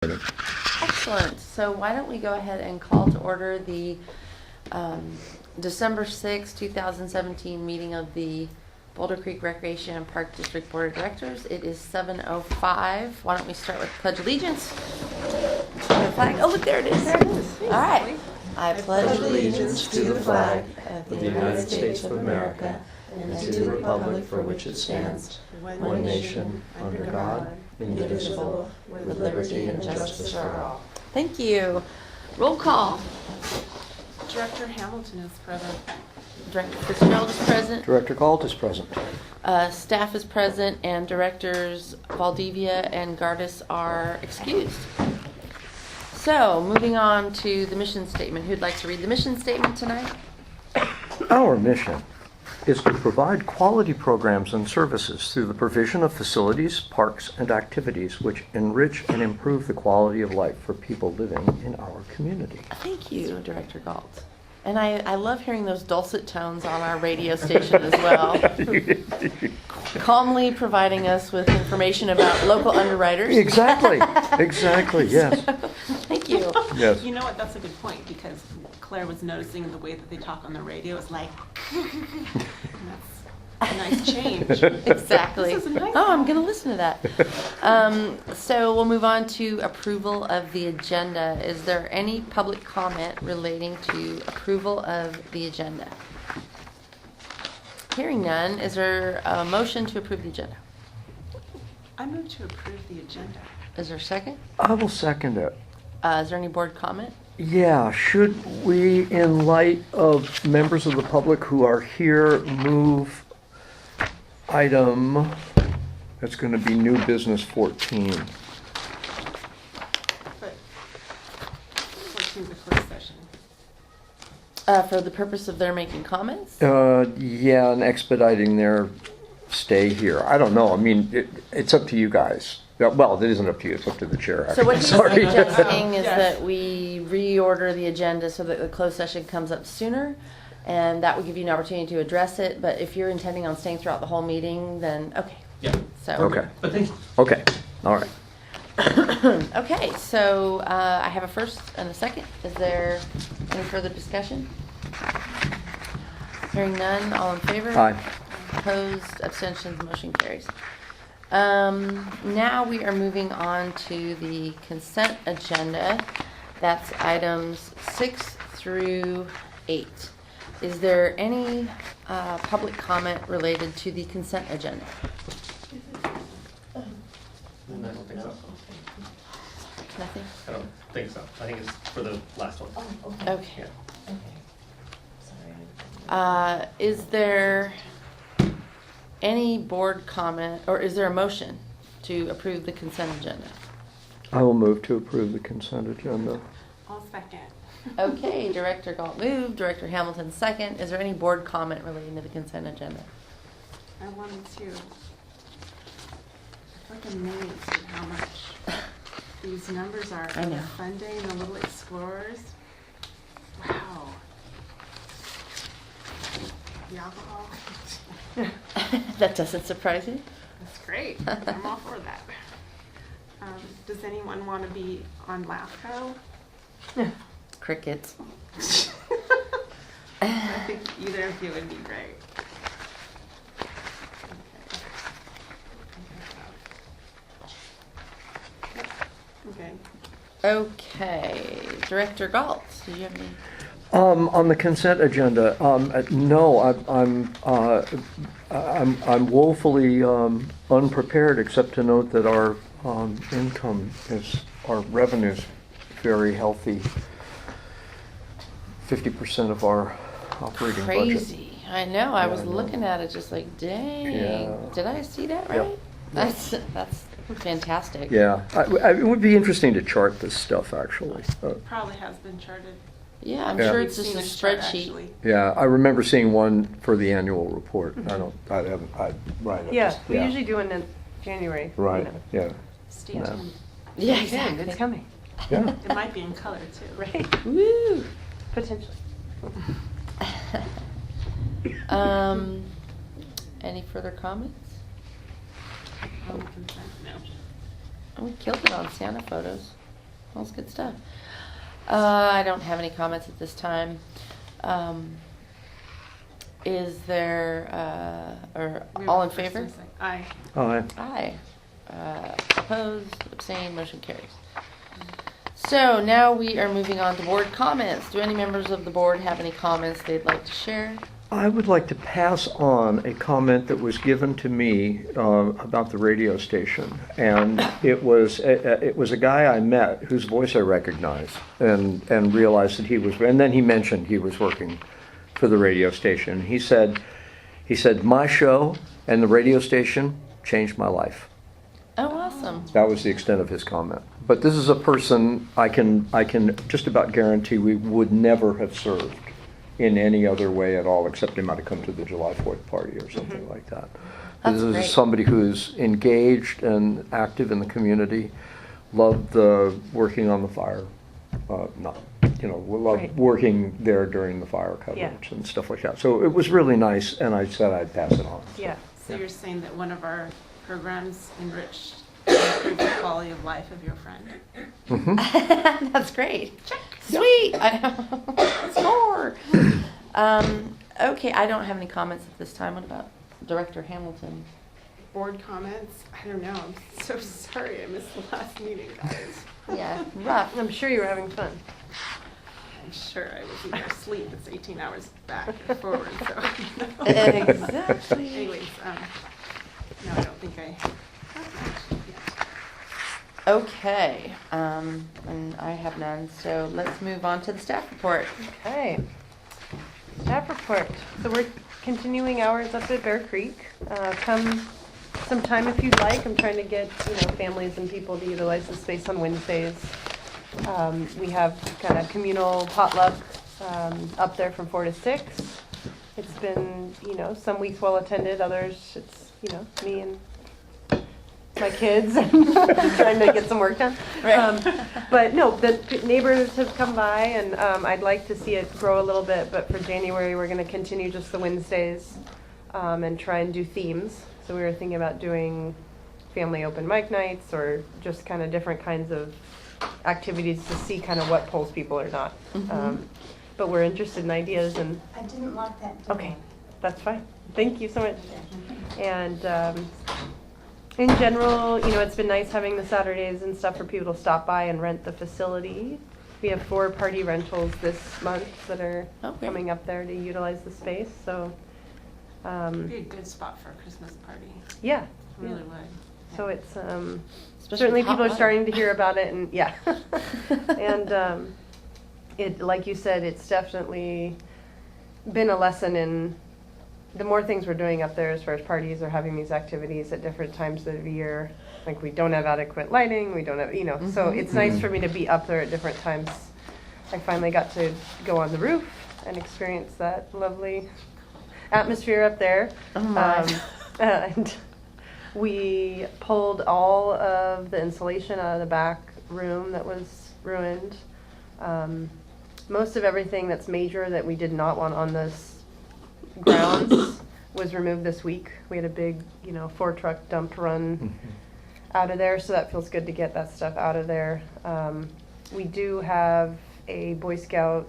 Excellent. So why don't we go ahead and call to order the December 6, 2017 meeting of the Boulder Creek Recreation and Park District Board of Directors. It is 7:05. Why don't we start with Pledge Allegiance? The flag. Oh, look, there it is. There it is. All right. I pledge allegiance to the flag of the United States of America and to the republic for which it stands, one nation, under God, indivisible, with liberty and justice for all. Thank you. Roll call. Director Hamilton is present. Director Fitzgerald is present. Director Galt is present. Staff is present, and Directors Valdivia and Gardis are excused. So, moving on to the mission statement. Who'd like to read the mission statement tonight? Our mission is to provide quality programs and services through the provision of facilities, parks, and activities which enrich and improve the quality of life for people living in our community. Thank you, Director Galt. And I love hearing those dulcet tones on our radio station as well. Calmly providing us with information about local underwriters. Exactly, yes. Thank you. Yes. You know what, that's a good point, because Claire was noticing the way that they talk on the radio is like, and that's a nice change. Exactly. This is a nice I'm going to listen to that. So we'll move on to approval of the agenda. Is there any public comment relating to approval of the agenda? Hearing none, is there a motion to approve the agenda? I move to approve the agenda. Is there a second? I will second it. Is there any board comment? Yeah, should we, in light of members of the public who are here, move item, that's going to be new business 14. But 14 is a closed session. For the purpose of their making comments? Yeah, and expediting their stay here. I don't know. I mean, it's up to you guys. Well, it isn't up to you. It's up to the chair, actually. So what he's Sorry. suggesting is Yes. that we reorder the agenda so that the closed session comes up sooner, and that would give you an opportunity to address it. But if you're intending on staying throughout the whole meeting, then okay. Yeah. So Okay. But thank you. Okay. All right. Okay. So I have a first and a second. Is there any further discussion? Hearing none. All in favor? Aye. Opposed, abstentions, motion carries. Now we are moving on to the consent agenda. That's items 6 through 8. Is there any public comment related to the consent agenda? I don't think so. Nothing? I don't think so. I think it's for the last one. Okay. Yeah. Is there any board comment, or is there a motion to approve the consent agenda? I will move to approve the consent agenda. I'll second. Okay, Director Galt moved, Director Hamilton second. Is there any board comment relating to the consent agenda? I wanted to, I'm like amazed at how much these numbers are I for know. the funding, the Little Explorers. Wow. The alcohol. That doesn't surprise you? That's great. I'm all for that. Does anyone want to be on LAFCO? Crickets. I think either of you would be great. Okay. Okay, Director Galt, did you have any? On the consent agenda, no, I'm woefully unprepared, except to note that our our revenue's very healthy. 50% of our operating budget. Crazy. I know, I Yeah, was I know. looking at it just like, dang, Yeah. did I see that Yep. right? That's fantastic. Yeah, it would be interesting to chart this stuff, actually. Probably has been charted. Yeah, I'm Yeah. sure We've it's just seen a this chart, spreadsheet. actually. Yeah, I remember seeing one for the annual report. Right. Yeah, we usually do it in January. you Right, know. yeah, Stay Yeah. tuned. Yeah, It's exactly. coming, yeah. It might be in color too. right? Woo! Potentially. Any further comments? On consent, no. Oh, we killed it on Santa photos. All's good stuff. I don't have any comments at this time. Is there, or We all were in first favor? and second. Aye. Aye. Aye. Opposed, abstained, motion carries. So now we are moving on to board comments. Do any members of the board have any comments they'd like to share? I would like to pass on a comment that was given to me about the radio station, and it was a guy I met whose voice I recognized and realized that he was, and then he mentioned he was working for the radio station. He said my show and the radio station changed my life. Oh, awesome. That was the extent of his comment. But this is a person I can just about guarantee we would never have served in any other way at all, except they might have come to the July 4th party or something like that. That's This is great. somebody who's engaged and active in the community, loved working on the fire, loved Right. working there during the fire coverage and stuff like that. So it was really nice, and I said I'd pass it on. Yeah. So you're saying that one of our programs enriched and improved the quality of life of your friend? Mhm. That's great. Sweet. Score. Okay, I don't have any comments at this time. What about Director Hamilton? Board comments? I don't know. I'm so sorry I missed the last meeting, guys. Yeah, rough. I'm sure you were having fun. I'm sure I was either asleep. It's 18 hours back and forward, so. Exactly. Anyways, no, I don't think I have much. Yeah. Okay, and I have none, so let's move on to the staff report. Okay. Staff report. So we're continuing hours up at Bear Creek. Come sometime if you'd like. I'm trying to get, families and people to utilize the space on Wednesdays. We have kind of communal potluck up there from 4 to 6. It's been, some weeks well attended, others it's, me and my kids trying to get some work done. Right. But no, the neighbors have come by, and I'd like to see it grow a little bit, but for January, we're going to continue just the Wednesdays and try and do themes. So we were thinking about doing family open mic nights or just kind of different kinds of activities to see kind of what pulls people or not. But we're interested in ideas, and I didn't like that. okay, that's fine. Thank you so much. And in general, it's been nice having the Saturdays and stuff for people to stop by and rent the facility. We have 4 party rentals this month that are Okay. coming up there to utilize the space. So, It'd be a good spot for a Christmas party. yeah. It really would. So it's Especially certainly with hot people are weather. starting to hear about it, and yeah. And it, like you said, it's definitely been a lesson in the more things we're doing up there as far as parties or having these activities at different times of the year. Like we don't have adequate lighting, we don't have, so it's nice for me to be up there at different times. I finally got to go on the roof and experience that lovely atmosphere up there. Oh my. And we pulled all of the insulation out of the back room that was ruined. Most of everything that's major that we did not want on this grounds was removed this week. We had a big, 4-truck dump run out of there, so that feels good to get that stuff out of there. We do have a Boy Scout.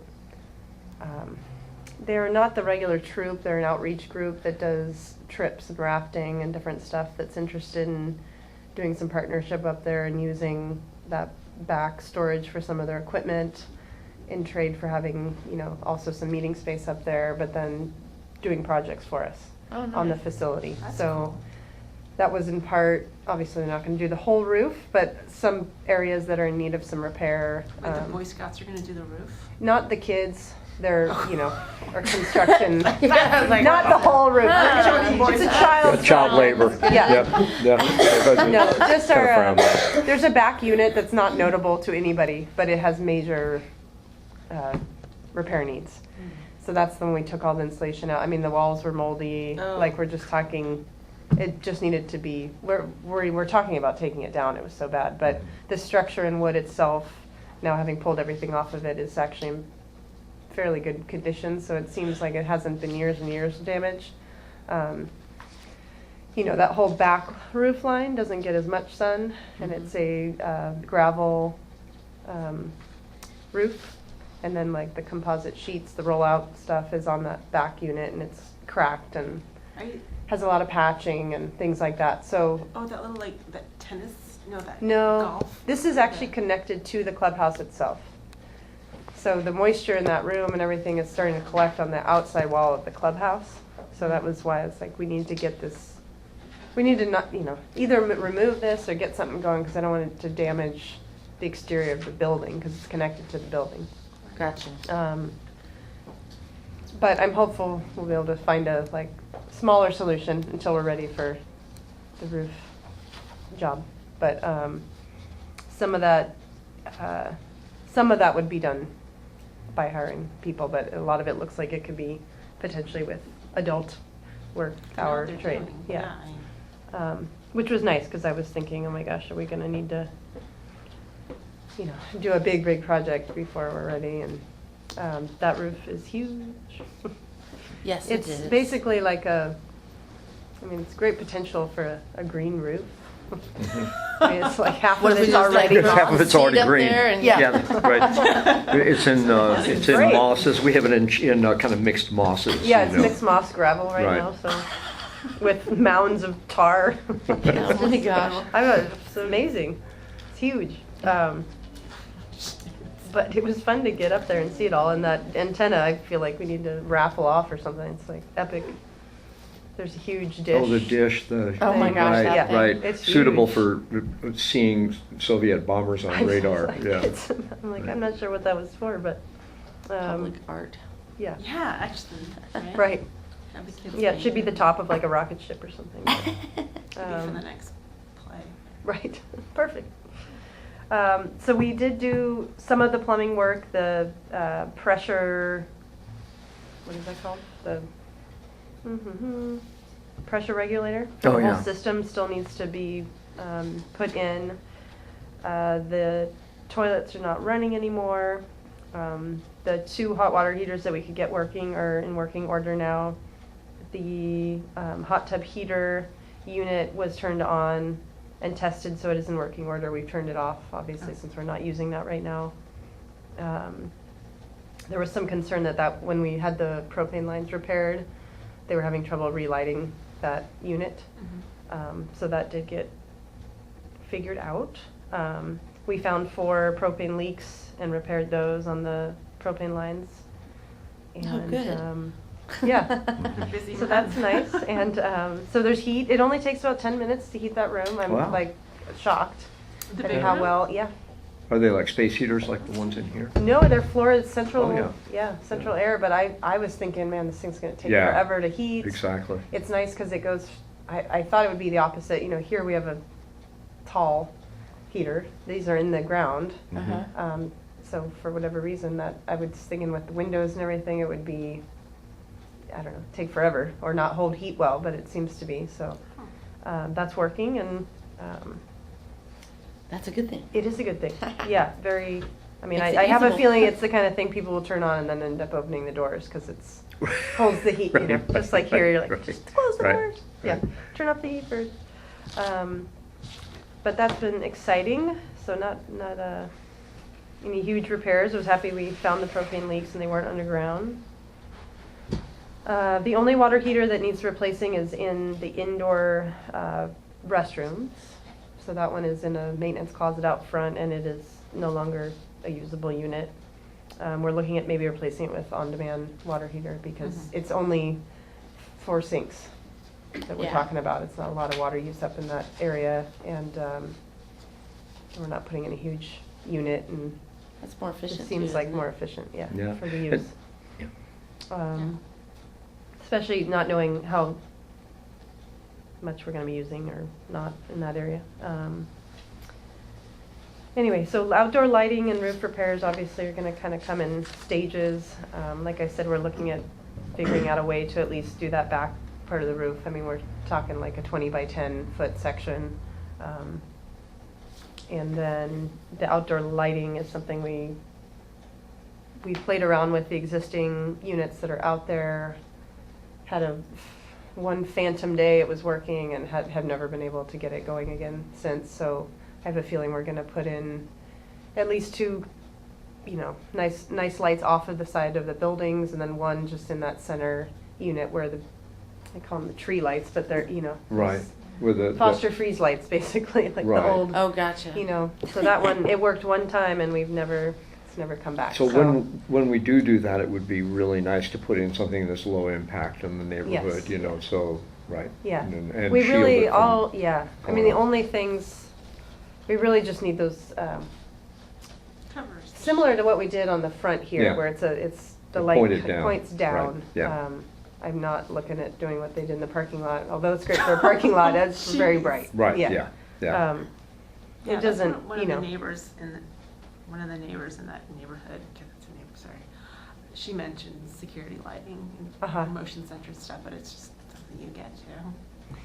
They're not the regular troop, they're an outreach group that does trips and rafting and different stuff that's interested in doing some partnership up there and using that back storage for some of their equipment in trade for having, also some meeting space up there, but then doing projects for us Oh, on the nice. facility. That's So cool. that was in part, obviously they're not going to do the whole roof, but some areas that are in need of some repair. Like the Boy Scouts are gonna do the roof? Not the kids, they're, or construction. Yeah, I was like, Not the whole roof. It's a child. Child labor. Yeah. Yeah. No, just our, Kinda frowned on. there's a back unit that's not notable to anybody, but it has major repair needs. So that's when we took all the insulation out. I mean, the walls were moldy, Oh. like we're just talking, it just needed to be, we're talking about taking it down, it was so bad. But the structure and wood itself, now having pulled everything off of it, is actually in fairly good condition, so it seems like it hasn't been years and years of damage. That whole back roof line doesn't get as much sun, and it's a gravel roof. And then like the composite sheets, the rollout stuff is on that back unit and it's cracked and Right? has a lot of patching and things like that. So Oh, that little like that tennis? No, that no, golf. this is actually connected to the clubhouse itself. So the moisture in that room and everything is starting to collect on the outside wall of the clubhouse. So that was why it's like we need to get this. We need to not, either remove this or get something going because I don't want it to damage the exterior of the building because it's connected to the building. Gotcha. But I'm hopeful we'll be able to find a smaller solution until we're ready for the roof job. But some of that would be done by hiring people, but a lot of it looks like it could be potentially with adult work I know hour what they're trade. doing. Yeah. I- Which was nice because I was thinking, oh my gosh, are we going to need to, do a big project before we're ready? And that roof is huge. Yes, it It's is. basically like it's great potential for a green roof. I mean, it's like half What of if we it's just, like, already. put Half of it's seed already up green. there and- Yeah. Right. It's in Great. mosses. We have it in kind of mixed mosses. Yeah, it's mixed moss gravel right Right. now, so with mounds of tar. Oh my gosh. I know, it's amazing. It's huge. But it was fun to get up there and see it all. And that antenna, I feel like we need to raffle off or something. It's like epic. There's a huge dish. Oh, the dish, Oh my gosh, right, that thing. right. It's Suitable huge. for seeing Soviet bombers I on know, radar. it's like- Yeah. I'm like, I'm not sure what that was for, but Public art. yeah. Yeah, actually. Right. Have the kids Yeah, it should be make the top of like a rocket ship or something. but, Could be for um, the next play. Right, perfect. So we did do some of the plumbing work, the pressure, what is that called? The pressure regulator. Oh, The yeah. whole system still needs to be put in. The toilets are not running anymore. The 2 hot water heaters that we could get working are in working order now. The hot tub heater unit was turned on and tested, so it is in working order. We've turned it off, obviously, since we're not using that right now. There was some concern that when we had the propane lines repaired, they were having trouble relighting that unit. So that did get figured out. We found 4 propane leaks and repaired those on the propane lines. Oh, good. Yeah. Busy So man. that's nice. And so there's heat. It only takes about 10 minutes to heat that room. I'm Wow. like shocked The at big how room? well, yeah. Are they like space heaters like the ones in here? No, they're floor central, Oh, yeah. central air. But I was thinking, man, this thing's going to take Yeah. forever to heat. Exactly. It's nice because it goes, I thought it would be the opposite. Here we have a tall heater. These are in the ground. Uh-huh. So for whatever reason that I was thinking with the windows and everything, it would be, I don't know, take forever or not hold heat well, but it seems to be. So that's working and That's a good thing. it is a good thing. Yeah, very, I mean, Makes it I have a usable. feeling it's the kind of thing people will turn on and then end up opening the doors because it's holds the heat, Right, just like here, you're like, right, just close the right, doors. Yeah, right. turn off the heat first. But that's been exciting, so not any huge repairs. I was happy we found the propane leaks and they weren't underground. The only water heater that needs replacing is in the indoor restrooms. So that one is in a maintenance closet out front and it is no longer a usable unit. We're looking at maybe replacing it with on-demand water heater because it's only 4 sinks that we're Yeah. talking about. It's not a lot of water use up in that area and we're not putting in a huge unit and That's more it efficient. just seems too, like isn't more it? efficient, yeah, Yeah. for the use. Yeah. Especially not knowing how much we're gonna be using or not in that area. Anyway, so outdoor lighting and roof repairs obviously are gonna kind of come in stages. Like I said, we're looking at figuring out a way to at least do that back part of the roof. I mean, we're talking like a 20 by 10 foot section. And then the outdoor lighting is something we played around with the existing units that are out there. Had one phantom day it was working and have never been able to get it going again since. So I have a feeling we're going to put in at least two, nice lights off of the side of the buildings, and then one just in that center unit where I call them the tree lights, but they're, Right. With the Foster freeze lights, basically, like the Right. old, Oh, gotcha. so that one, it worked one time and it's never come back. So when we do that, it would be really nice to put in something that's low impact in the neighborhood, Yes. so, right. Yeah. And We shield really it from- I mean, the only things, we really just need those, Covers. similar to what we did on the front here, Yeah. where it's the It light pointed down. points down. Right, yeah. I'm not looking at doing what they did in the parking lot, although it's great for a parking lot, it's very bright. Right, yeah. Yeah. Yeah, It that's doesn't, one of the neighbors one of the neighbors in that neighborhood, it's a neighbor, sorry, she mentioned security lighting Uh-huh. and motion sensor stuff, but it's just something you get to.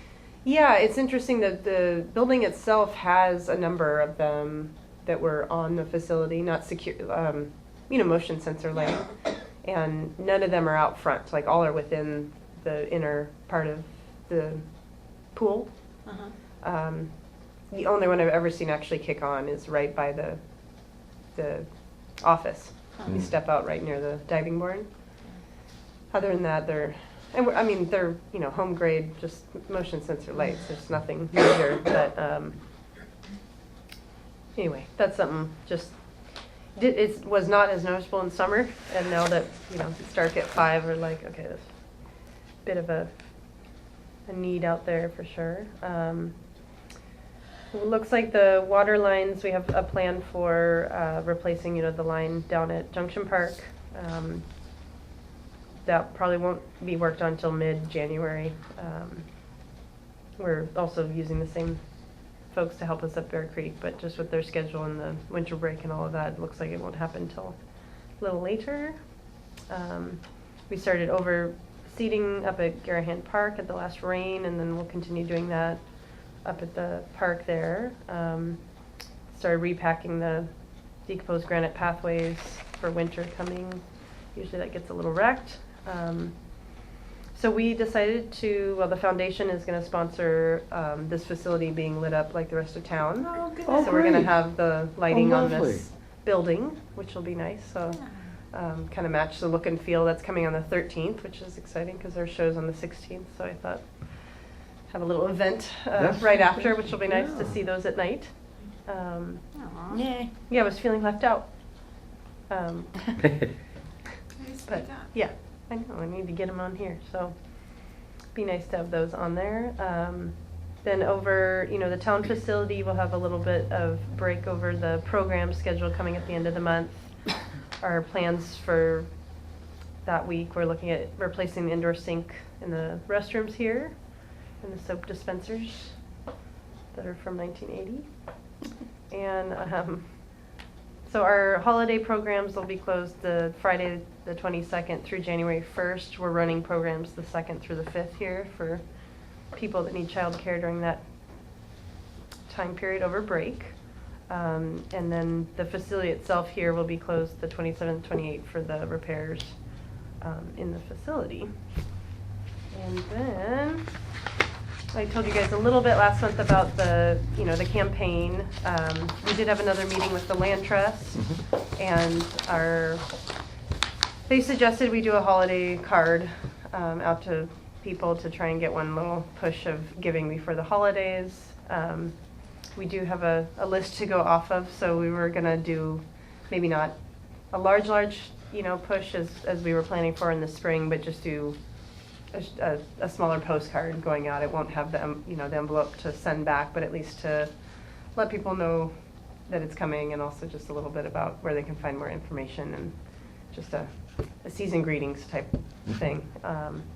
Yeah, it's interesting that the building itself has a number of them that were on the facility, not secure, motion sensor lighting. And none of them are out front, like all are within the inner part of the pool. Uh-huh. The only one I've ever seen actually kick on is right by the office. You step out right near the diving board. Other than that, they're home grade, just motion sensor lights. There's nothing major, but anyway, that's something it was not as noticeable in summer, and now that, it's dark at 5, we're like, okay, there's a bit of a need out there for sure. It looks like the water lines, we have a plan for replacing, the line down at Junction Park. That probably won't be worked on until mid-January. We're also using the same folks to help us up Bear Creek, but just with their schedule and the winter break and all of that, it looks like it won't happen until a little later. We started overseeding up at Garahan Park at the last rain, and then we'll continue doing that up at the park there. Started repacking the decomposed granite pathways for winter coming. Usually that gets a little wrecked. So we decided the foundation is going to sponsor this facility being lit up like the rest of town. Oh, goodness. Oh, So we're going to great. have the lighting on lovely. this building, which will be nice. So kind of match the look and feel. That's coming on the 13th, which is exciting because our show's on the 16th. So I thought have a little event That's right after, which will be nice yeah. to see those at night. Aw. Yay. Yeah, I was feeling left out. Please speak But up. yeah, I know, I need to get them on here, so be nice to have those on there. Then over, the town facility, we'll have a little bit of break over the program schedule coming at the end of the month. Our plans for that week, we're looking at replacing the indoor sink in the restrooms here and the soap dispensers that are from 1980. And so our holiday programs will be closed the Friday the 22nd through January 1st. We're running programs the 2nd through the 5th here for people that need childcare during that time period over break. And then the facility itself here will be closed the 27th, 28th for the repairs in the facility. And then I told you guys a little bit last month about the campaign. We did have another meeting with the Land Trust, and they suggested we do a holiday card out to people to try and get one little push of giving before the holidays. We do have a list to go off of, so we were gonna do maybe not a large push as we were planning for in the spring, but just do a smaller postcard going out. It won't have the the envelope to send back, but at least to let people know that it's coming, and also just a little bit about where they can find more information, and just a season greetings type thing.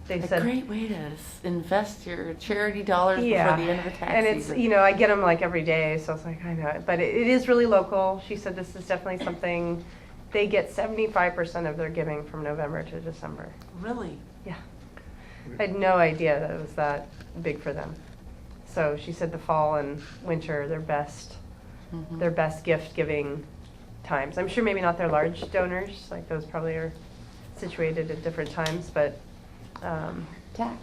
They A said great way to invest your charity dollars yeah, before the end of the tax and it's season. I get them like every day, so it's like I know it, but it is really local. She said this is definitely something. They get 75% of their giving from November to December. Really? Yeah. I had no idea that it was that big for them. So she said the fall and winter are their best gift giving times. I'm sure maybe not their large donors, like those probably are situated at different times, but Tax.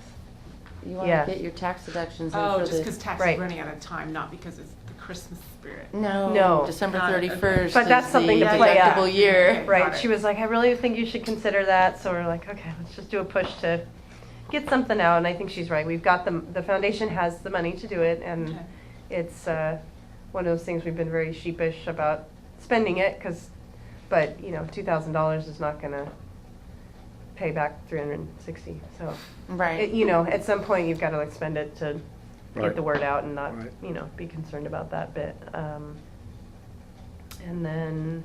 You want Yeah. to get your tax deductions in Oh, for just the because tax Right. is running out of time, not because it's the Christmas spirit. No. December Not- 31st. But that's is something the to play at. deductible year. Right, Got it. she was like, I really think you should consider that, so we're like, okay, let's just do a push to get something out, and I think she's right. We've got the foundation has the money to do it, and Okay. it's one of those things we've been very sheepish about spending it, but you know, $2,000 is not gonna pay back 360, so. Right. You know, at some point, you've got to like spend it to Right. get the word out and not, Right. you know, be concerned about that bit. And then,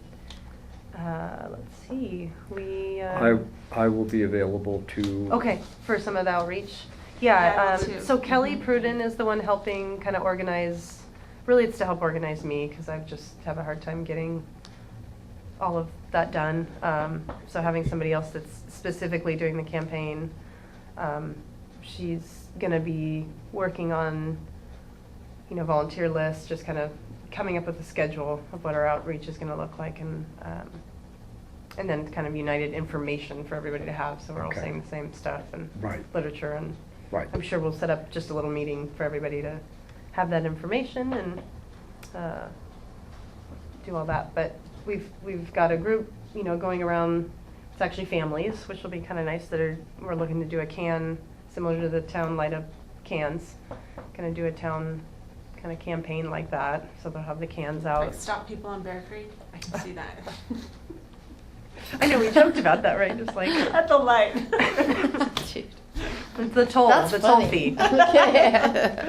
let's see, I will be available to. okay, for some of the outreach. Yeah, I Yeah, will too. so Kelly Mhm. Pruden is the one helping kind of organize, really it's to help organize me, because I just have a hard time getting all of that done. So having somebody else that's specifically doing the campaign, she's gonna be working on, you know, volunteer lists, just kind of coming up with a schedule of what our outreach is gonna look like, and then kind of united information for everybody to have, so we're all Okay. saying the same stuff, and Right. literature, and Right. I'm sure we'll set up just a little meeting for everybody to have that information and do all that. But we've got a group, you know, going around. It's actually families, which will be kind of nice. We're looking to do a can similar to the town light up cans. Gonna do a town kind of campaign like that. So they'll have the cans out. Like stop people on Bear Creek. I can see that. I know we joked about that, right? Just like At the light. Dude. the toll That's toll funny. fee. Okay.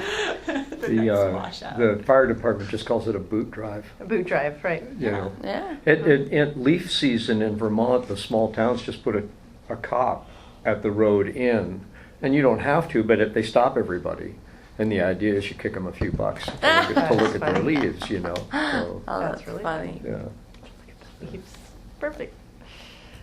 The next washout. The fire department just calls it a boot drive, A boot drive, right? you know. Yeah. At leaf season in Vermont, the small towns just put a cop at the road in, and you don't have to, but if they stop everybody, and the idea is you kick them a few bucks to look at their Funny. leaves, you know, so, Oh, That's that's really funny. yeah. Leaves. Perfect.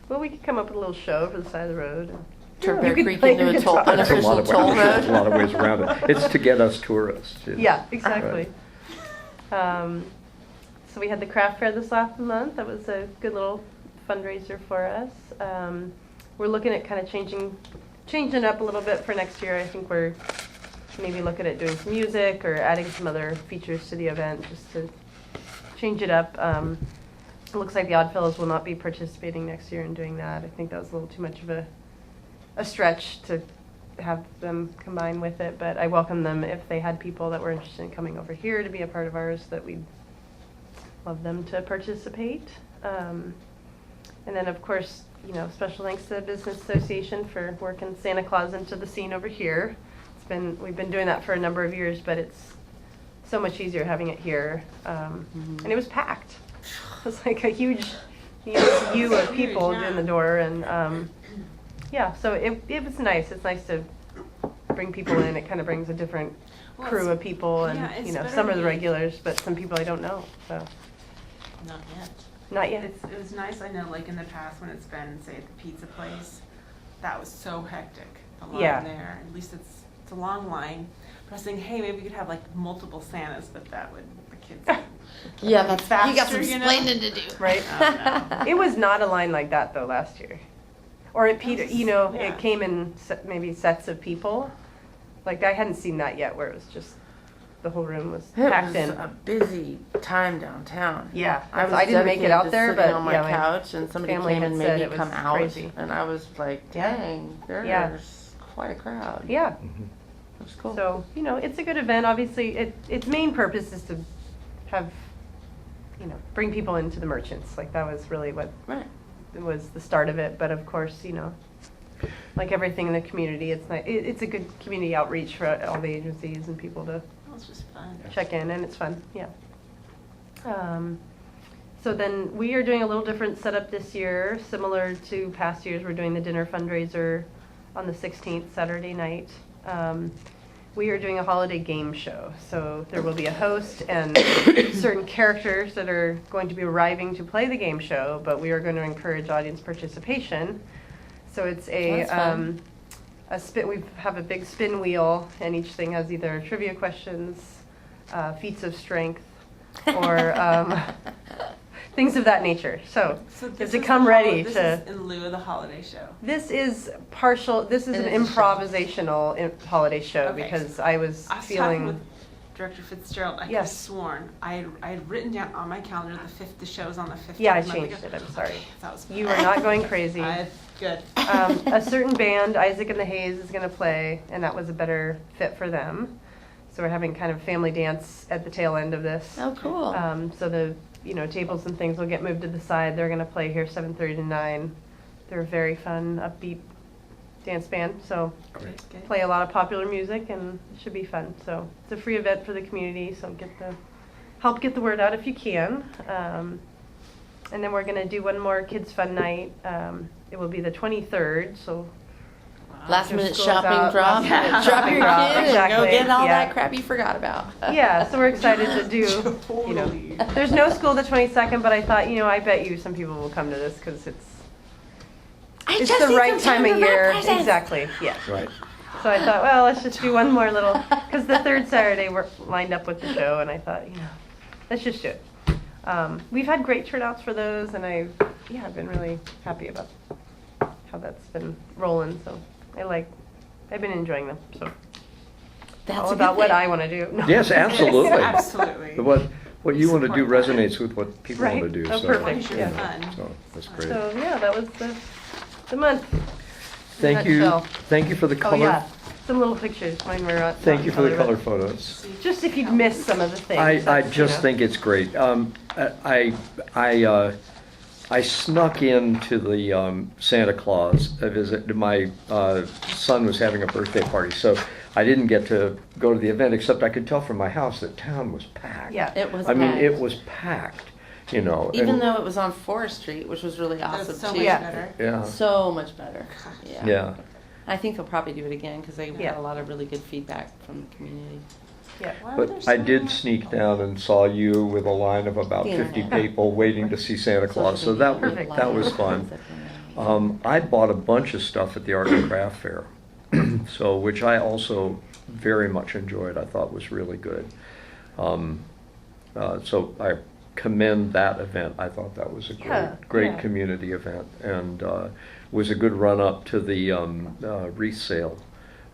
Well, we could come up with a little show for the side of the road. and- Turn You Bear could Creek play into your a toll, guitar. There's a lot unofficial of toll ways, there's a lot of road. ways around it. It's to get us tourists. you know. Yeah, exactly. So we had the craft fair this last month. That was a good little fundraiser for us. We're looking at kind of changing it up a little bit for next year. I think we're maybe looking at doing some music or adding some other features to the event just to change it up. It looks like the Oddfellows will not be participating next year in doing that. I think that was a little too much of a stretch to have them combine with it, but I welcome them if they had people that were interested in coming over here to be a part of ours, that we'd love them to participate. And then, of course, you know, special thanks to the Business Association for working Santa Claus into the scene over here. We've been doing that for a number of years, but it's so much easier having it here. And it was packed. It was like a huge queue of people Huge, yeah. in the door, and yeah, so it was nice. It's nice to bring people in. It kind of brings a different Well, crew it's- of people, and yeah, it's you know, better some to are the be- regulars, but some people I don't know. So Not yet. not yet. It was nice, I know, like in the past when it's been, say, at the pizza place, that was so hectic, the line Yeah. there. At least it's a long line. But I was thinking, hey, maybe we could have like multiple Santas, but that would, the kids. Yeah, that's you got some Faster, you know? explaining to do. Right. It was not a line like that though last year, or at Peter. You know, Yeah. it came in maybe sets of people. Like I hadn't seen that yet, where it was just the whole room was It packed was in. a busy time downtown. Yeah, I was I didn't make it dedicated out to there, sitting but on my yeah, my couch, and somebody family came had and said made it me was come out, crazy. and I was like, Yeah. "Dang, there's Yeah. quite a crowd." Yeah. it was cool. So, you know, it's a good event. Obviously, its main purpose is to have, you know, bring people into the merchants. Like that was really what Right. was the start of it. But of course, you know, like everything in the community, it's a good community outreach for all the agencies and people to That was just fun. check in, and it's fun, yeah. So then we are doing a little different setup this year, similar to past years. We're doing the dinner fundraiser on the 16th, Saturday night. We are doing a holiday game show, so there will be a host and certain characters that are going to be arriving to play the game show, but we are going to encourage audience participation. So it's That's fun. a spin. We have a big spin wheel, and each thing has either trivia questions, feats of strength, or things of that nature. So this to is come the ready this to. is in lieu of the holiday show. This is partial. This is It an is a show. improvisational holiday show Okay. because I was I was talking feeling. with Director Fitzgerald, I could have Yes. sworn I had written down on my calendar the show is on the 15th. Yeah, I a month changed ago. it, I'm sorry. That was You are not going crazy. good. A certain band, Isaac and the Hayes, is going to play, and that was a better fit for them. So we're having kind of family dance at the tail end of this. Oh, cool. So the tables and things will get moved to the side. They're going to play here 7:30 to 9. They're a very fun, upbeat dance band. So Great. Good. play a lot of popular music, and it should be fun. So it's a free event for the community. So help get the word out if you can. And then we're going to do one more kids fun night. It will be the 23rd. So Last After minute school's shopping out, drop. last minute Drop shopping your drop, kid and go exactly, get all yeah. that crap you forgot about. yeah, so we're excited to do. Totally. There's no school the 22nd, but I thought, I bet you some people will come to this because it's the right time of year. Exactly. Yeah. Right. So I thought, well, let's just do one more little, because the third Saturday we're lined up with the show, and I thought, let's just do it. We've had great turnouts for those, and I've been really happy about how that's been rolling. So I've been enjoying them. So That's all a about good what thing. I want to do. No. Yes, absolutely. Absolutely. What you want to do Support that. resonates with what people Right. want to do. Oh, so, perfect. you Yeah. know, so that's great. So yeah, that was the month. Thank you. nutshell. Thank you for the color. Oh yeah, some little pictures. Mine were not. Thank you for the color but photos. Just if you'd missed some of the things. I that's, just think it's great. I snuck into the Santa Claus visit. My son was having a birthday party, so I didn't get to go to the event, except I could tell from my house that town was packed. Yeah. It was I mean, packed. it was packed, Even and- though it was on Forest Street, which was really That awesome was so too. much Yeah. better. Yeah. So much better. Yeah. Yeah. I think they'll probably do it again because they Yeah. had a lot of really good feedback from the community. Yeah. Why were there But so I many did more? sneak down and saw you with a line of about The 50 internet. people waiting to see Santa Claus, so that was, Perfect. that was fun. I bought a bunch of stuff at the Art and Craft Fair, so, which I also very much enjoyed, I thought was really good. So I commend that event. I thought that was a Yeah, great yeah. community event, and was a good run-up to the wreath sale.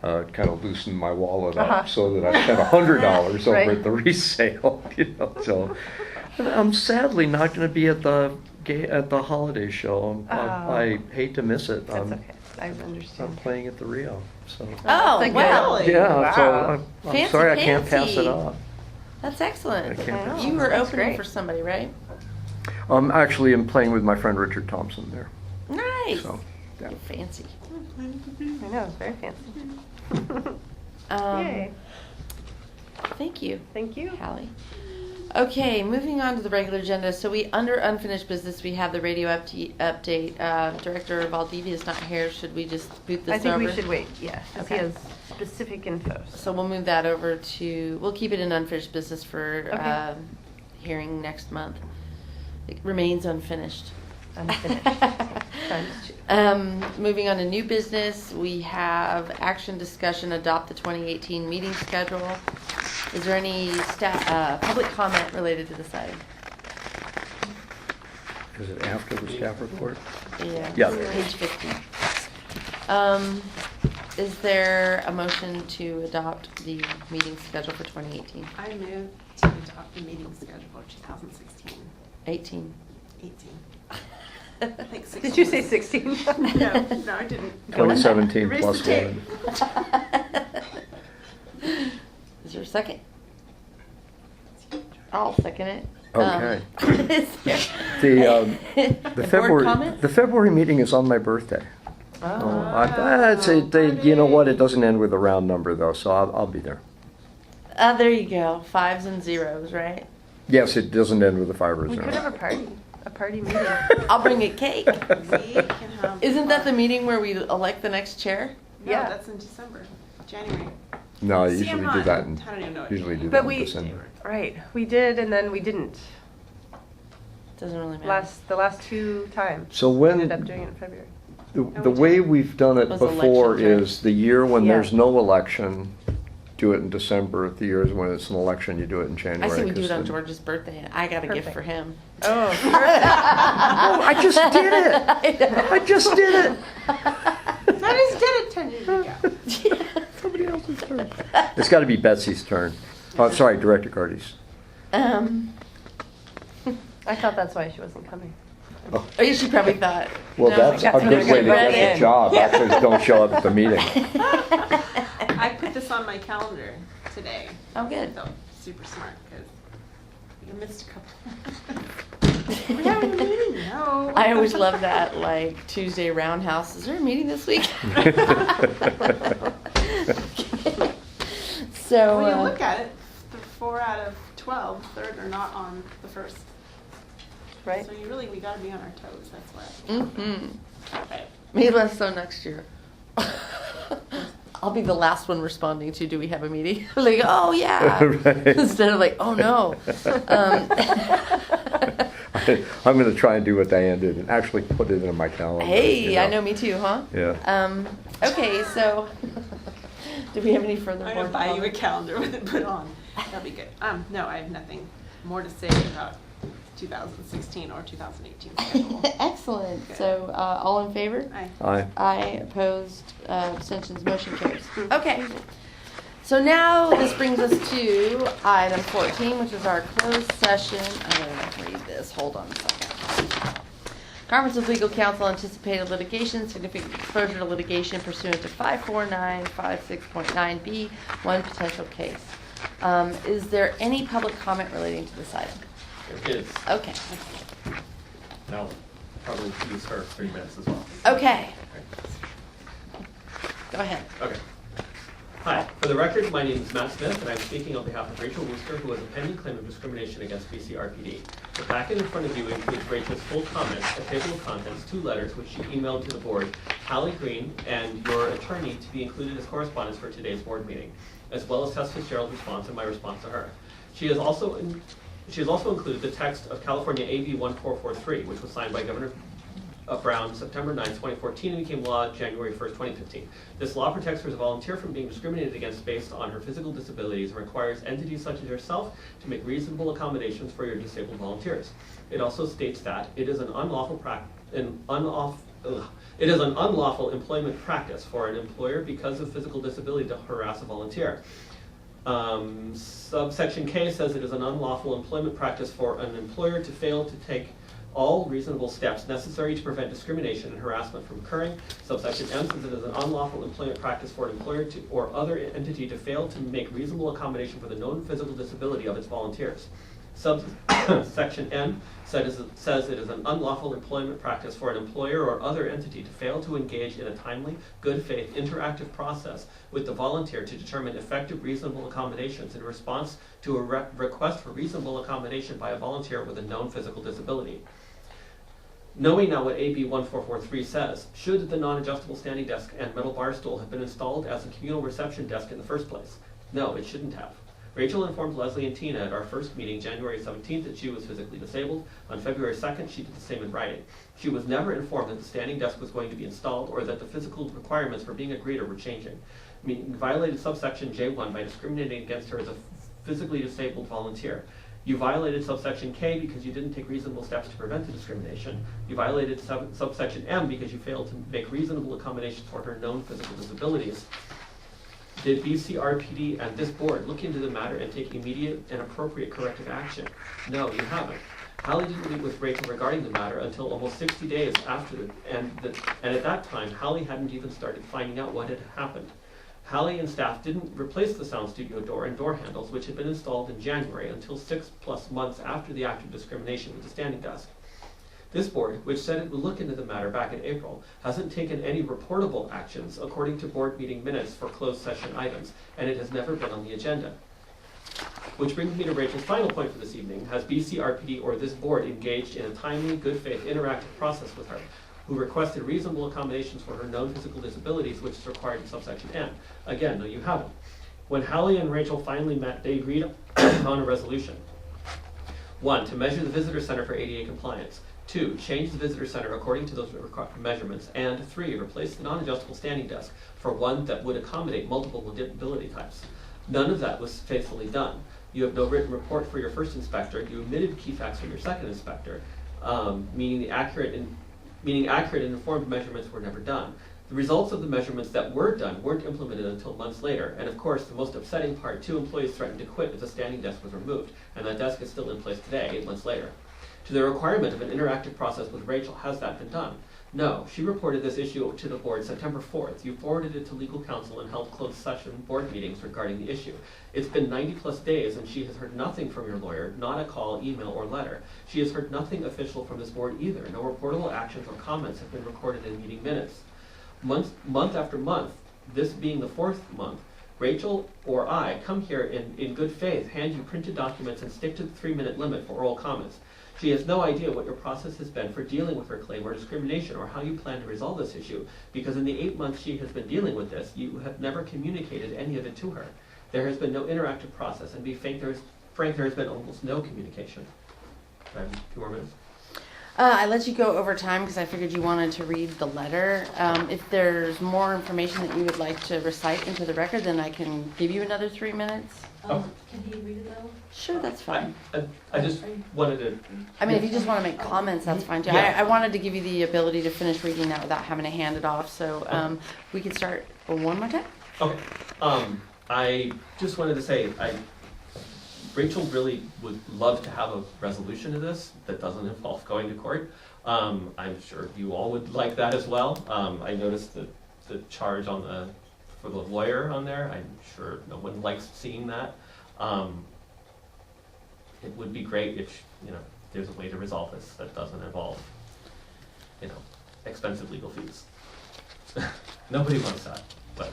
Kind of loosened my wallet Uh-huh. up so that I spent $100 over Right. at the wreath sale, So I'm sadly not going to be at the holiday show. Oh. I hate to miss it. That's I'm okay. I understand. I'm playing at the Rio, so. Oh, That's a good- wow. Really? Yeah, so Wow. I'm Fancy sorry I can't pass fancy. it up. That's excellent. I can't I know. pass You it were That's opening great. for somebody, right? Actually, I'm playing with my friend Richard Thompson there, Nice. so, yeah. You're fancy. I know, it's very fancy. Yay. Thank you, Thank you. Hallie. Okay, moving on to the regular agenda. So under unfinished business, we have the radio update. Director Valdivia is not here. Should we just boot this I think over? we should wait, yeah, because he Okay. has specific info. So we'll move that over to, we'll keep it in unfinished business for Okay. hearing next month. It remains unfinished. Unfinished. Times two. Moving on to new business, we have action discussion, adopt the 2018 meeting schedule. Is there any public comment related to this item? Is it after the staff report? Yeah. Yeah. Page 15. Is there a motion to adopt the meeting schedule for 2018? I moved to adopt the meeting schedule for 2016, 18. 18. I think 16. Did you say 16? No, I didn't. 2017 Erase plus the tape. 1. Is there a second? I'll second it. Okay. Is there The board February, comment? the February meeting is on my birthday. Oh. I'd say, you know what, it doesn't end with a round number though, so I'll be there. There you go. 5s and 0s, right? Yes, it doesn't end with a 5 or We 0. could have a party meeting. I'll bring a cake. We can have. Isn't that the meeting where we elect the next chair? No, Yeah. that's in December, January. No, I See, usually I'm do not- that in, I don't even know what usually do you that But in we- December. Right, we did and then we didn't. Doesn't really matter. The last two times. So We when, ended up doing it in February. the way we've done it Was before election time. is the year when Yeah. there's no election, do it in December. The years when it's an election, you do it in I January. say we do 'cause it on then- George's birthday. and I got a gift Perfect. for him. Oh, Oh, I just did it! I just did it! I just did it 10 years ago. Somebody else's turn. It's gotta be Betsy's turn. Oh, sorry, Director Cardes. I thought that's why she wasn't coming. Oh, Oh, yeah, she probably thought. well, no, that's I got a good something way to ready. get the job. Actors don't show up at the meeting. I put this on my calendar today. Oh, good. So super smart because you missed a couple. We're having a meeting. No. I always love that, like, Tuesday roundhouse. Is there a meeting this week? So, When you look at it, the 4 out of 12, third are not on the first. Right? So we gotta be on our toes. That's why. mm-hmm. Okay. Maybe less so next year. I'll be the last one responding to, do we have a meeting? Like, oh, yeah. Right. Instead of like, oh, no. I'm going to try and do what Diane did and actually put it in my calendar. Hey, you I know, me too, huh? Yeah. Okay, so do we have any further I'm board gonna buy you a comments? calendar with it put on. That'll be good. No, I have nothing more to say about 2016 or 2018 schedule. Excellent. Okay. So, all in favor? Aye. Aye. Opposed, abstentions, motion carries. Okay. So now this brings us to item 14, which is our closed session. I'm going to read this. Hold on a second. Conference of Legal Counsel, anticipated litigation, significant exposure to litigation pursuant to 54956.9B, one potential case. Is there any public comment relating to this item? There is. Okay. Now, probably use her 3 minutes as well. Okay. Go ahead. Okay. Hi, for the record, my name is Matt Smith, and I'm speaking on behalf of Rachel Wooster, who has a pending claim of discrimination against BCRPD. The packet in front of you includes Rachel's full comments, a table of contents, 2 letters, which she emailed to the board, Hallie Green, and your attorney to be included as correspondence for today's board meeting, as well as Tess Fitzgerald's response and my response to her. She has also included the text of California AB 1443, which was signed by Governor Brown September 9, 2014, and became law January 1st, 2015. This law protects her as a volunteer from being discriminated against based on her physical disabilities and requires entities such as yourself to make reasonable accommodations for your disabled volunteers. It also states that it is an unlawful employment practice for an employer because of physical disability to harass a volunteer. Subsection K says it is an unlawful employment practice for an employer to fail to take all reasonable steps necessary to prevent discrimination and harassment from occurring. Subsection M says it is an unlawful employment practice for an employer to, or other entity to fail to make reasonable accommodation for the known physical disability of its volunteers. Subsection N says it is an unlawful employment practice for an employer or other entity to fail to engage in a timely, good faith, interactive process with the volunteer to determine effective, reasonable accommodations in response to a request for reasonable accommodation by a volunteer with a known physical disability. Knowing now what AB 1443 says, should the non-adjustable standing desk and metal bar stool have been installed as a communal reception desk in the first place? No, it shouldn't have. Rachel informed Leslie and Tina at our first meeting, January 17th, that she was physically disabled. On February 2nd, she did the same in writing. She was never informed that the standing desk was going to be installed or that the physical requirements for being a greeter were changing. Meaning, violated subsection J1 by discriminating against her as a physically disabled volunteer. You violated subsection K because you didn't take reasonable steps to prevent the discrimination. You violated subsection M because you failed to make reasonable accommodations for her known physical disabilities. Did BCRPD and this board look into the matter and take immediate and appropriate corrective action? No, you haven't. Hallie didn't meet with Rachel regarding the matter until almost 60 days after, and at that time, Hallie hadn't even started finding out what had happened. Hallie and staff didn't replace the sound studio door and door handles, which had been installed in January, until 6+ months after the act of discrimination with the standing desk. This board, which said it would look into the matter back in April, hasn't taken any reportable actions according to board meeting minutes for closed session items, and it has never been on the agenda. Which brings me to Rachel's final point for this evening. Has BCRPD or this board engaged in a timely, good faith, interactive process with her, who requested reasonable accommodations for her known physical disabilities, which is required in subsection N? Again, no, you haven't. When Hallie and Rachel finally met, they agreed on a resolution. 1, to measure the visitor center for ADA compliance. 2, change the visitor center according to those measurements. And 3, replace the non-adjustable standing desk for one that would accommodate multiple mobility types. None of that was faithfully done. You have no written report for your first inspector. You omitted key facts from your second inspector, meaning accurate and informed measurements were never done. The results of the measurements that were done weren't implemented until months later, and of course, the most upsetting part, 2 employees threatened to quit if the standing desk was removed, and that desk is still in place today, 8 months later. To the requirement of an interactive process with Rachel, has that been done? No, she reported this issue to the board September 4th. You forwarded it to legal counsel and held closed session board meetings regarding the issue. It's been 90+ days and she has heard nothing from your lawyer, not a call, email, or letter. She has heard nothing official from this board either. No reportable actions or comments have been recorded in meeting minutes. Month after month, this being the 4th month, Rachel or I come here in good faith, hand you printed documents and stick to the 3-minute limit for oral comments. She has no idea what your process has been for dealing with her claim or discrimination or how you plan to resolve this issue, because in the 8 months she has been dealing with this, you have never communicated any of it to her. There has been no interactive process, and to be frank, there has been almost no communication. Do I have 2 more minutes? I let you go over time because I figured you wanted to read the letter. If there's more information that you would like to recite into the record, then I can give you another 3 minutes. Oh. Can he read it though? Sure, that's fine. I just wanted to, I mean, if you just want to make comments, that's fine too. Yeah. I wanted to give you the ability to finish reading that without having to hand it off, so we can start one more time. okay. I just wanted to say, Rachel really would love to have a resolution to this that doesn't involve going to court. I'm sure you all would like that as well. I noticed the charge for the lawyer on there. I'm sure no one likes seeing that. It would be great if, there's a way to resolve this that doesn't involve, expensive legal fees. Nobody wants that, but.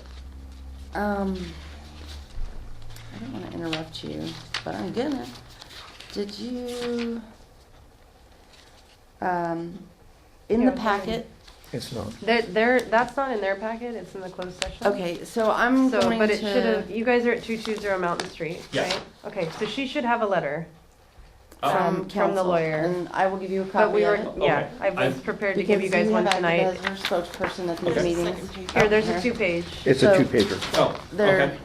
I don't want to interrupt you, but I'm gonna. Did you, in Yeah, the packet, It's not. That's not in their packet, it's in the closed session. okay, so I'm So, going but it should have, to, you guys are at 220 Mountain Street, Yes. right? Okay, so she should have a letter. from from the council, lawyer. and I will give you a But copy we of were, it. yeah, I was I'm- prepared to give you guys Because one have tonight. acted as her spokesperson at these Okay. meetings. Here, there's Here. a 2-page. It's So- a 2-pager. Oh, There- okay.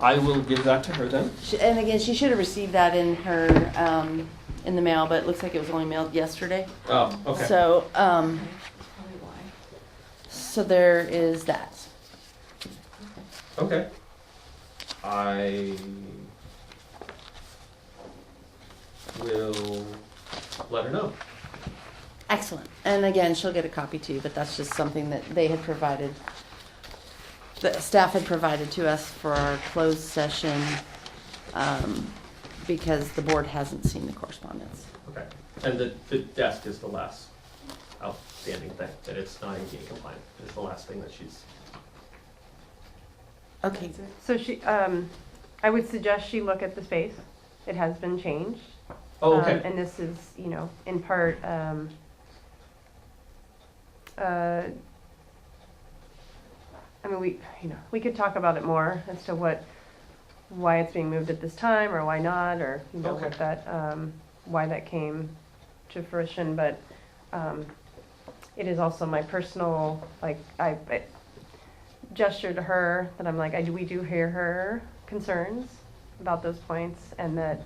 I will give that to her then. And again, she should have received that in her, in the mail, but it looks like it was only mailed yesterday. Oh, okay. So, That's probably why. so there is that. Okay. I will let her know. Excellent. And again, she'll get a copy too, but that's just something that they had provided, the staff had provided to us for our closed session, because the board hasn't seen the correspondence. Okay. And the desk is the last outstanding thing, that it's not ADA compliant. It's the last thing that she's, Okay, So she, I would suggest she look at the space. It has been changed. oh, okay. And this is, in part, I mean, we could talk about it more as to why it's being moved at this time, or why not, or, Okay. what that, why that came to fruition, but, it is also my personal, I gesture to her that I'm like, we do hear her concerns about those points, and that,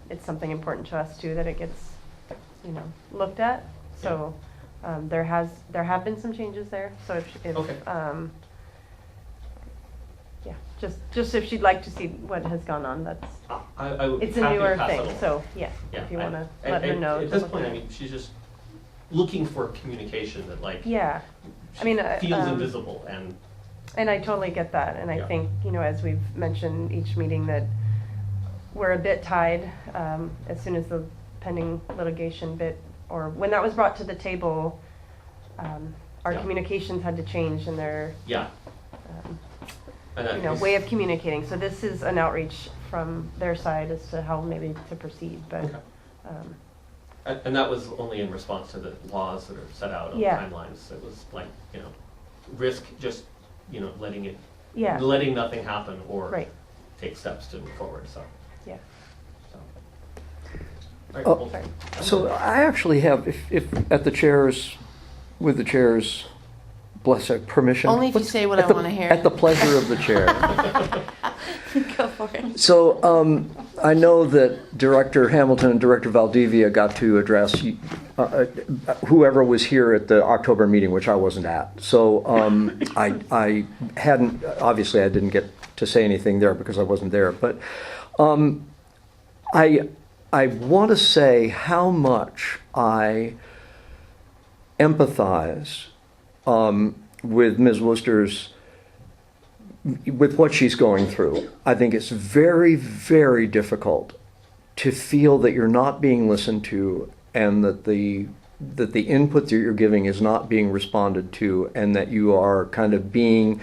it's something important to us too, that it gets, looked at. So, there have been some changes there, so if, Okay. yeah, just if she'd like to see what has gone on, that's, I would be it's a happy to newer pass it thing, along. so, yeah, Yeah, if you I- wanna I- let her know. At to this look point, at I it. mean, she's just looking for communication that Yeah, I mean, feels invisible and, and I totally get that, and I Yeah. think, as we've mentioned each meeting, that we're a bit tied, as soon as the pending litigation bit, or when that was brought to the table, our Yeah. communications had to change in their, yeah. um, And that is- way of communicating. So this is an outreach from their side as to how maybe to proceed, but, Okay. And that was only in response to the laws that are set out on Yeah. timelines. It was like, risk just, letting it, yeah, letting nothing happen or right, take steps to move forward, so. yeah. So. All right, Oh. well, Sorry. So I actually have, if at the chairs, with the chair's permission. Only if you what's- say what at I the- wanna hear. At the pleasure of the chair. go for it. So I know that Director Hamilton and Director Valdivia got to address whoever was here at the October meeting, which I wasn't at. So I hadn't, obviously I didn't get to say anything there because I wasn't there. But I want to say how much I empathize with Ms. Worcester's, with what she's going through. I think it's very, very difficult to feel that you're not being listened to, and that the input that you're giving is not being responded to, and that you are kind of being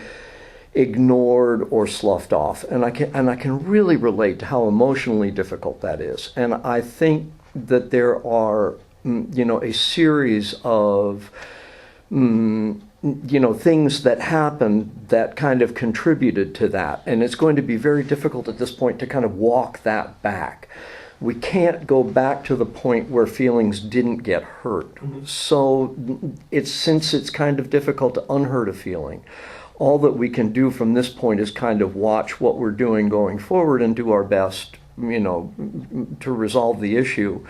ignored or sloughed off. And I can really relate to how emotionally difficult that is. And I think that there are, a series of things that happened that kind of contributed to that. And it's going to be very difficult at this point to kind of walk that back. We can't go back to the point where feelings didn't get hurt. Mm-hmm. So since it's kind of difficult to unhurt a feeling, all that we can do from this point is kind of watch what we're doing going forward and do our best, to resolve the issue.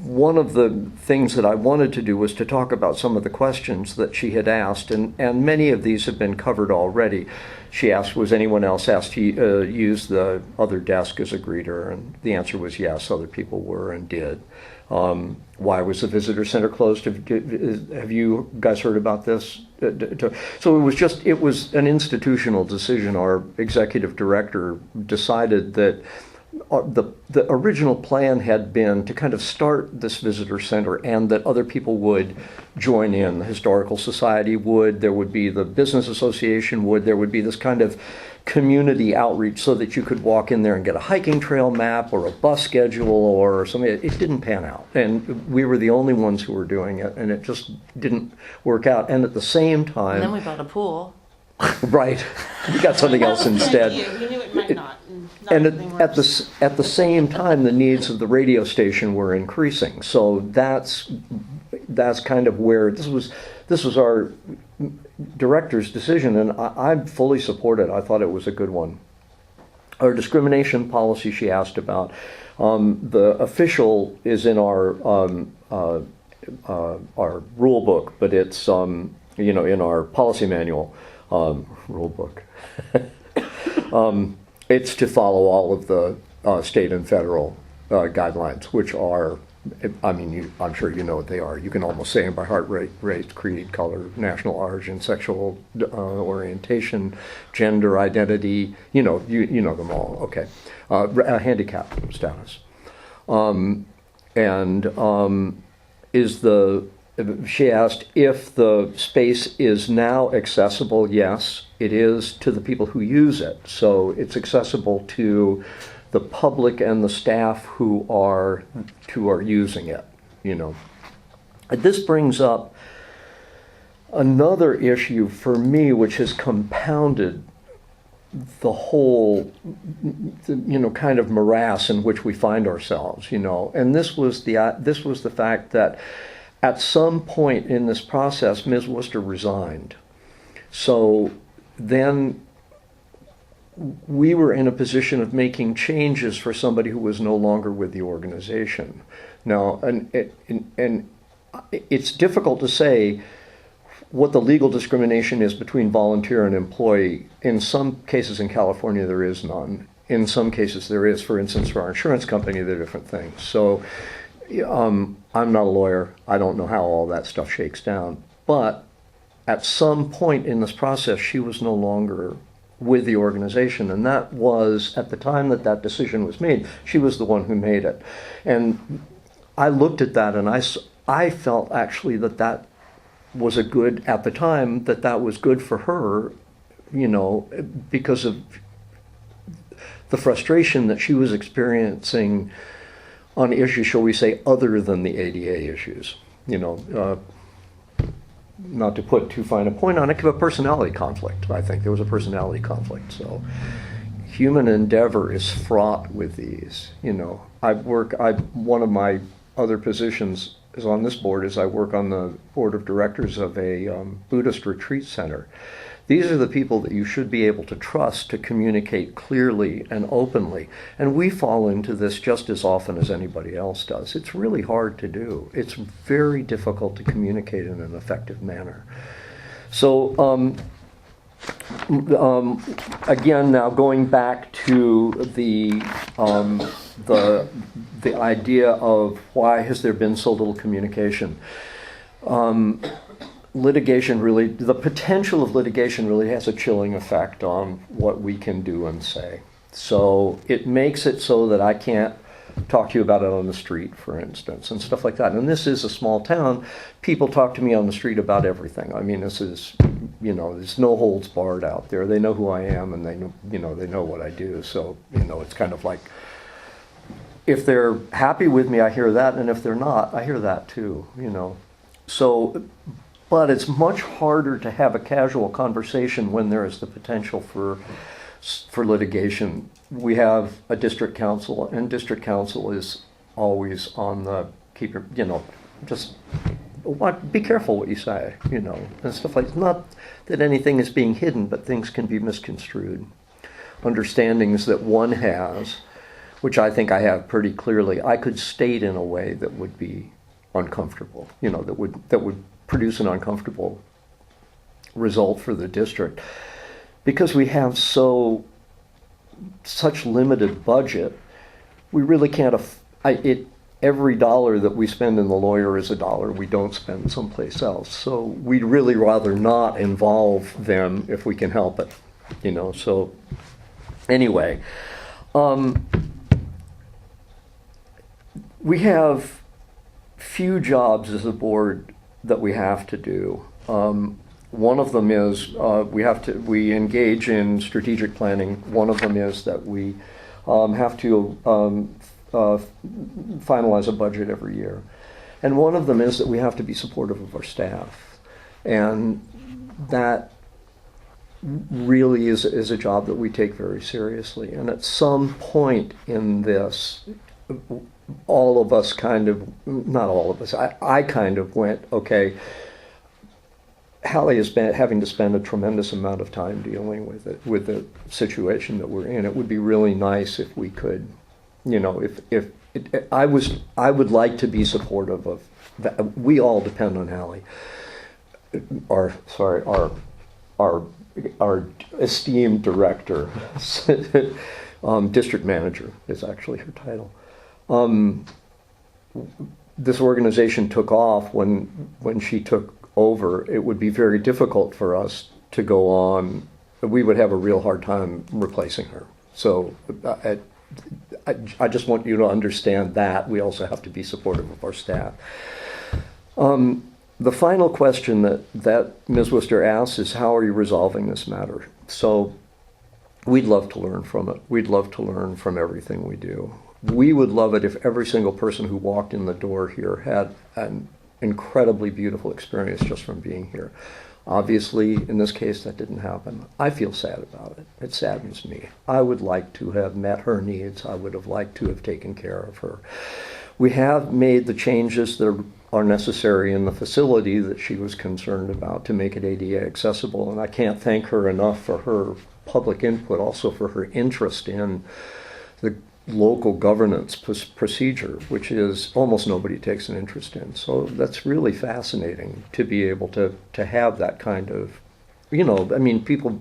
One of the things that I wanted to do was to talk about some of the questions that she had asked, and many of these have been covered already. She asked, was anyone else asked to use the other desk as a greeter? And the answer was yes, other people were and did. Why was the visitor center closed? Have you guys heard about this? So it was an institutional decision. Our executive director decided that the original plan had been to kind of start this visitor center, and that other people would join in. The Historical Society would, there would be the Business Association would, there would be this kind of community outreach so that you could walk in there and get a hiking trail map or a bus schedule or something. It didn't pan out, and we were the only ones who were doing it, and it just didn't work out. And at the same time... And then we bought a pool. Right. We got something else instead. You knew it might not. And at the same time, the needs of the radio station were increasing. So that's kind of where this was our director's decision, and I fully support it. I thought it was a good one. Our discrimination policy she asked about, the official is in our rule book, but it's in our policy manual rule book. It's to follow all of the state and federal guidelines, which are, I'm sure you know what they are. You can almost say them by heart: race, creed, color, national origin, sexual orientation, gender identity. You know them all. Okay, handicap status, She asked if the space is now accessible. Yes, it is, to the people who use it. So it's accessible to the public and the staff who are using it. This brings up another issue for me, which has compounded the whole, kind of morass in which we find ourselves. And this was the fact that at some point in this process, Ms. Worcester resigned. So then we were in a position of making changes for somebody who was no longer with the organization. Now, and it's difficult to say what the legal discrimination is between volunteer and employee. In some cases in California, there is none. In some cases, there is. For instance, for our insurance company, they're different things. So I'm not a lawyer. I don't know how all that stuff shakes down. But at some point in this process, she was no longer with the organization. And that was, at the time that decision was made, she was the one who made it. And I looked at that and I felt actually that was at the time, that was good for her, because of the frustration that she was experiencing on issues, shall we say, other than the ADA issues. Not to put too fine a point on it, a personality conflict. I think there was a personality conflict. So human endeavor is fraught with these. One of my other positions is on this board is I work on the board of directors of a Buddhist retreat center. These are the people that you should be able to trust to communicate clearly and openly. And we fall into this just as often as anybody else does. It's really hard to do. It's very difficult to communicate in an effective manner. So, again, now going back to the idea of why has there been so little communication. Litigation really, the potential of litigation really has a chilling effect on what we can do and say. So it makes it so that I can't talk to you about it on the street, for instance, and stuff like that. And this is a small town. People talk to me on the street about everything. I mean, this is, there's no holds barred out there. They know who I am, and they know, they know what I do. So, it's kind of like, if they're happy with me, I hear that, and if they're not, I hear that too, So, but it's much harder to have a casual conversation when there is the potential for litigation. We have a district council, and district council is always on the just be careful what you say, and stuff like. Not that anything is being hidden, but things can be misconstrued. Understandings that one has, which I think I have pretty clearly, I could state in a way that would be uncomfortable, that would produce an uncomfortable result for the district. Because we have such limited budget, we really can't, every dollar that we spend in the lawyer is a dollar we don't spend someplace else. So we'd really rather not involve them if we can help it, so anyway. We have few jobs as a board that we have to do. One of them is we engage in strategic planning. One of them is that we have to finalize a budget every year. And one of them is that we have to be supportive of our staff. And that really is a job that we take very seriously. And at some point in this, all of us not all of us, I kind of went, okay, Hallie is having to spend a tremendous amount of time dealing with the situation that we're in. It would be really nice if we could, I would like to be supportive of that. We all depend on Hallie. Our esteemed director, district manager is actually her title. This organization took off when she took over. It would be very difficult for us to go on. We would have a real hard time replacing her. So I just want you to understand that. We also have to be supportive of our staff. The final question that Ms. Worcester asks is, how are you resolving this matter? So we'd love to learn from it. We'd love to learn from everything we do. We would love it if every single person who walked in the door here had an incredibly beautiful experience just from being here. Obviously, in this case, that didn't happen. I feel sad about it. It saddens me. I would like to have met her needs. I would have liked to have taken care of her. We have made the changes that are necessary in the facility that she was concerned about to make it ADA accessible, and I can't thank her enough for her public input, also for her interest in the local governance procedure, which is almost nobody takes an interest in. So that's really fascinating to be able to have that kind of, people,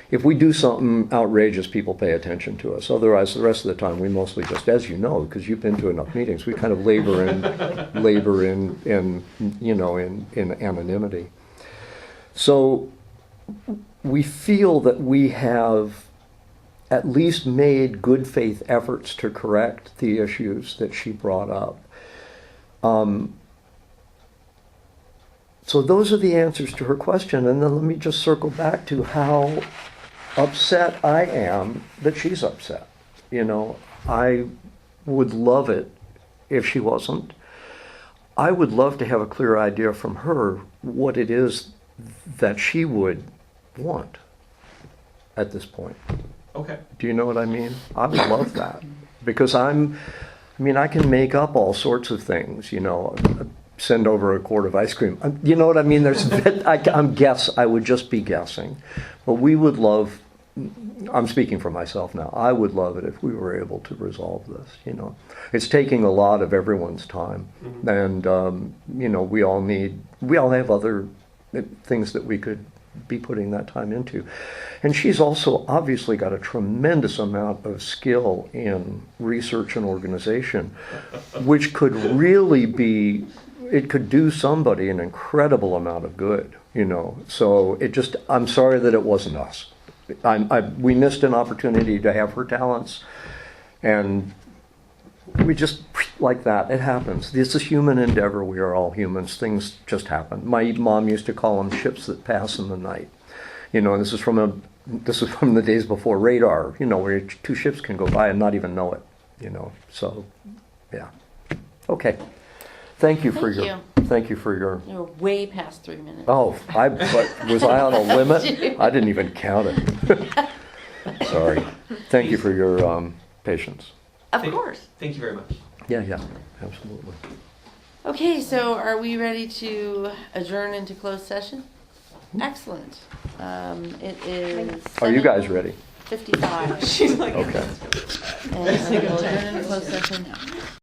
if we do something outrageous, people pay attention to us. Otherwise, the rest of the time, we mostly just, as you know, because you've been to enough meetings, we kind of labor in anonymity. So we feel that we have at least made good faith efforts to correct the issues that she brought up. So those are the answers to her question. And then let me just circle back to how upset I am that she's upset. I would love it if she wasn't. I would love to have a clear idea from her what it is that she would want at this point. Okay. Do you know what I mean? I would love that, because I'm I mean, I can make up all sorts of things, send over a quart of ice cream. You know what I mean? I would just be guessing. But we would love, I'm speaking for myself now, I would love it if we were able to resolve this, It's taking a lot of everyone's time. And, we all have other things that we could be putting that time into. And she's also obviously got a tremendous amount of skill in research and organization, which could really it could do somebody an incredible amount of good, So I'm sorry that it wasn't us. We missed an opportunity to have her talents, and we just, like that, it happens. This is human endeavor. We are all humans. Things just happen. My mom used to call them ships that pass in the night. This is from the days before radar, where two ships can go by and not even know it, So, yeah. Okay. Thank you for your. You're way past 3 minutes. Oh, but was I on a limit? I didn't even count it. Sorry. Thank you for your patience. Of course. Thank you very much. Yeah, absolutely. Okay, so are we ready to adjourn into closed session? Excellent. It is. Are you guys ready? 55. She's like. Okay. And we'll adjourn into closed session now.